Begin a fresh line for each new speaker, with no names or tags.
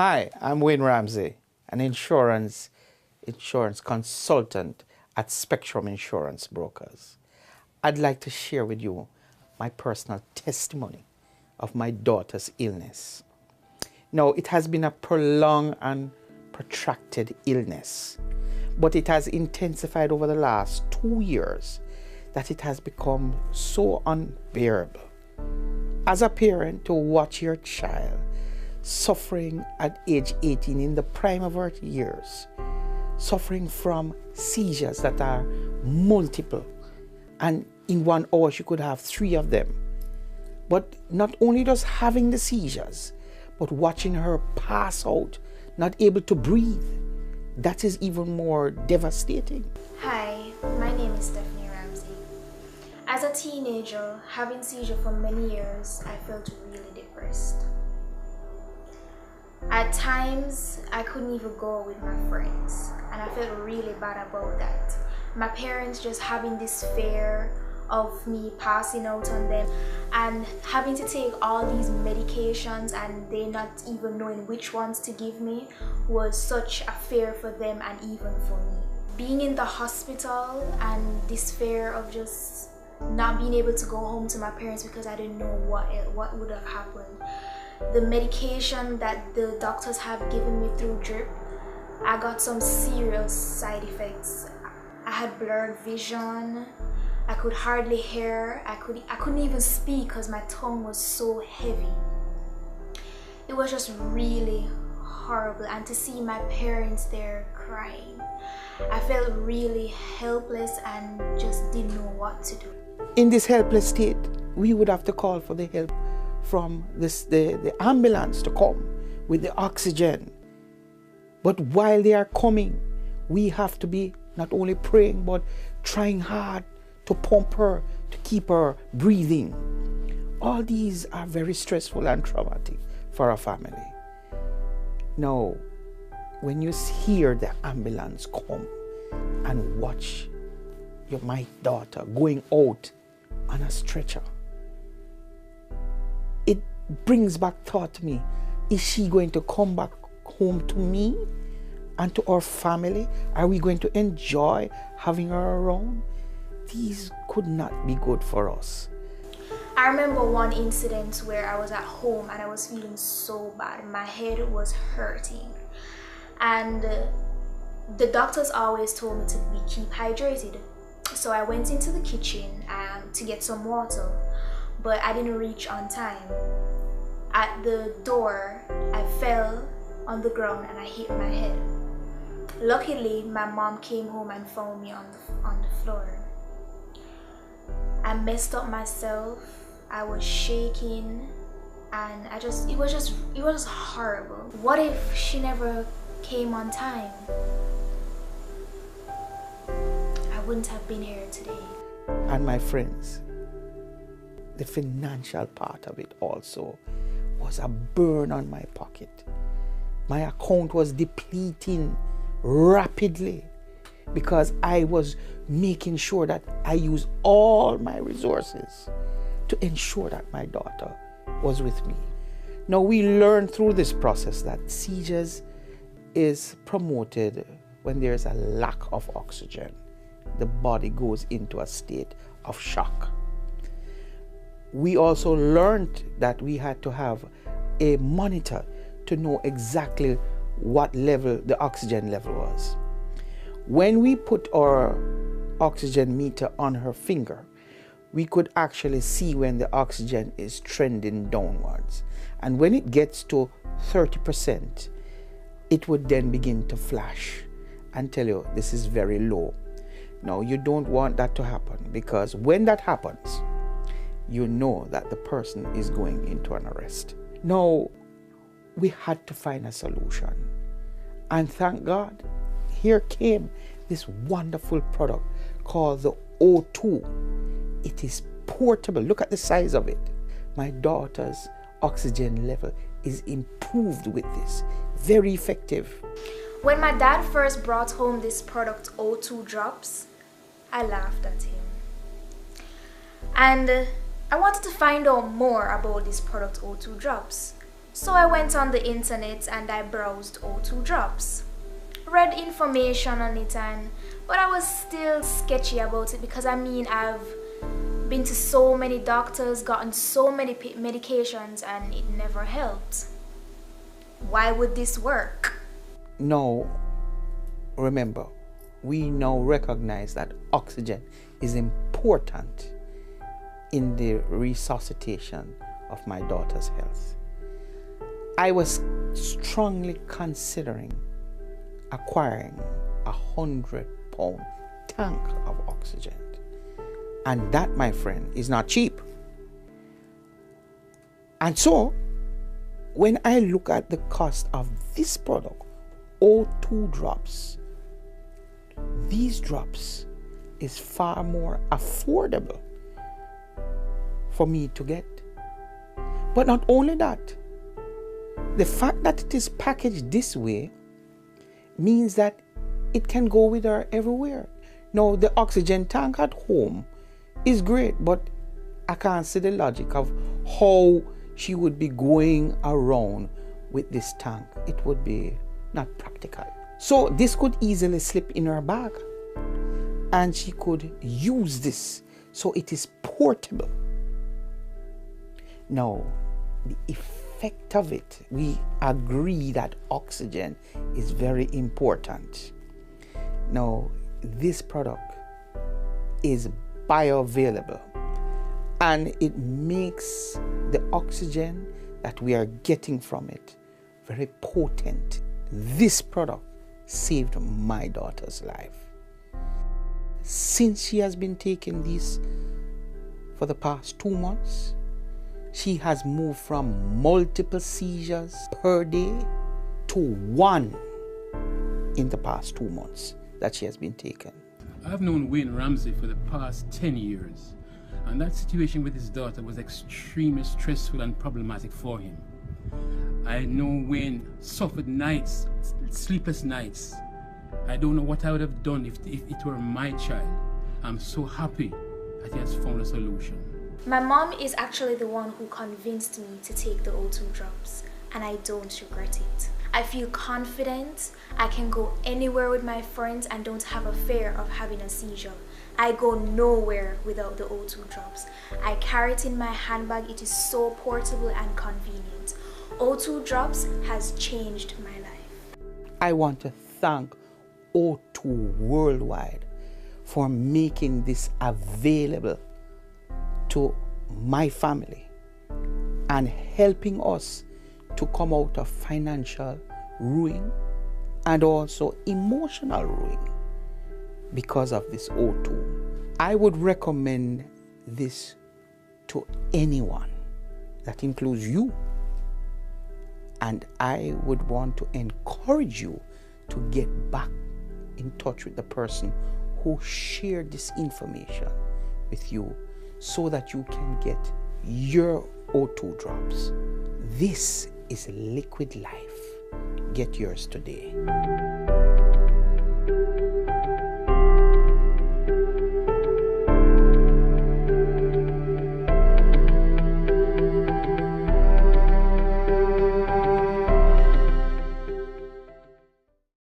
Hi, I'm Wayne Ramsey, an insurance consultant at Spectrum Insurance Brokers. I'd like to share with you my personal testimony of my daughter's illness. Now, it has been a prolonged and protracted illness, but it has intensified over the last 2 years that it has become so unbearable. As a parent, to watch your child suffering at age 18 in the prime of her years, suffering from seizures that are multiple, and in 1 hour she could have 3 of them. But not only just having the seizures, but watching her pass out, not able to breathe, that is even more devastating.
Hi, my name is Stephanie Ramsey. As a teenager, having seizures for many years, I felt really depressed. At times, I couldn't even go with my friends, and I felt really bad about that. My parents just having this fear of me passing out on them and having to take all these medications and they not even knowing which ones to give me was such a fear for them and even for me. Being in the hospital and this fear of just not being able to go home to my parents because I didn't know what would have happened. The medication that the doctors have given me through drip, I got some serious side effects. I had blurred vision, I could hardly hear, I couldn't even speak because my tongue was so heavy. It was just really horrible, and to see my parents there crying, I felt really helpless and just didn't know what to do.
In this helpless state, we would have to call for the help from the ambulance to come with the oxygen. But while they are coming, we have to be not only praying but trying hard to pump her, to keep her breathing. All these are very stressful and traumatic for a family. Now, when you hear the ambulance come and watch my daughter going out on a stretcher, it brings back thought to me, is she going to come back home to me and to our family? Are we going to enjoy having her around? These could not be good for us.
I remember one incident where I was at home and I was feeling so bad. My head was hurting. And the doctors always told me to keep hydrated. So I went into the kitchen to get some water, but I didn't reach on time. At the door, I fell on the ground and I hit my head. Luckily, my mom came home and found me on the floor. I messed up myself. I was shaking, and it was just horrible. What if she never came on time? I wouldn't have been here today.
And my friends, the financial part of it also was a burn on my pocket. My account was depleting rapidly because I was making sure that I use all my resources to ensure that my daughter was with me. Now, we learned through this process that seizures is promoted when there's a lack of oxygen. The body goes into a state of shock. We also learned that we had to have a monitor to know exactly what level the oxygen level was. When we put our oxygen meter on her finger, we could actually see when the oxygen is trending downwards. And when it gets to 30%, it would then begin to flash and tell you this is very low. Now, you don't want that to happen, because when that happens, you know that the person is going into an arrest. Now, we had to find a solution. And thank God, here came this wonderful product called the O2. It is portable. Look at the size of it. My daughter's oxygen level is improved with this. Very effective.
When my dad first brought home this product, O2 drops, I laughed at him. And I wanted to find out more about this product, O2 drops. So I went on the internet and I browsed O2 drops. Read information on it, but I was still sketchy about it because I've been to so many doctors, gotten so many medications, and it never helped. Why would this work?
No, remember, we now recognize that oxygen is important in the resuscitation of my daughter's health. I was strongly considering acquiring a 100-pound tank of oxygen. And that, my friend, is not cheap. And so, when I look at the cost of this product, O2 drops, these drops is far more affordable for me to get. But not only that, the fact that it is packaged this way means that it can go with her everywhere. Now, the oxygen tank at home is great, but I can't see the logic of how she would be going around with this tank. It would be not practical. So this could easily slip in her bag and she could use this. So it is portable. Now, the effect of it, we agree that oxygen is very important. Now, this product is bioavailable and it makes the oxygen that we are getting from it very potent. This product saved my daughter's life. Since she has been taking this for the past 2 months, she has moved from multiple seizures per day to 1 in the past 2 months that she has been taken.
I've known Wayne Ramsey for the past 10 years, and that situation with his daughter was extremely stressful and problematic for him. I know Wayne suffered nights, sleepless nights. I don't know what I would have done if it were my child. I'm so happy that he has found a solution.
My mom is actually the one who convinced me to take the O2 drops, and I don't regret it. I feel confident. I can go anywhere with my friends and don't have a fear of having a seizure. I go nowhere without the O2 drops. I carry it in my handbag. It is so portable and convenient. O2 drops has changed my life.
I want to thank O2 Worldwide for making this available to my family and helping us to come out of financial ruin and also emotional ruin because of this O2. I would recommend this to anyone. That includes you. And I would want to encourage you to get back in touch with the person who shared this information with you so that you can get your O2 drops. This is liquid life. Get yours today.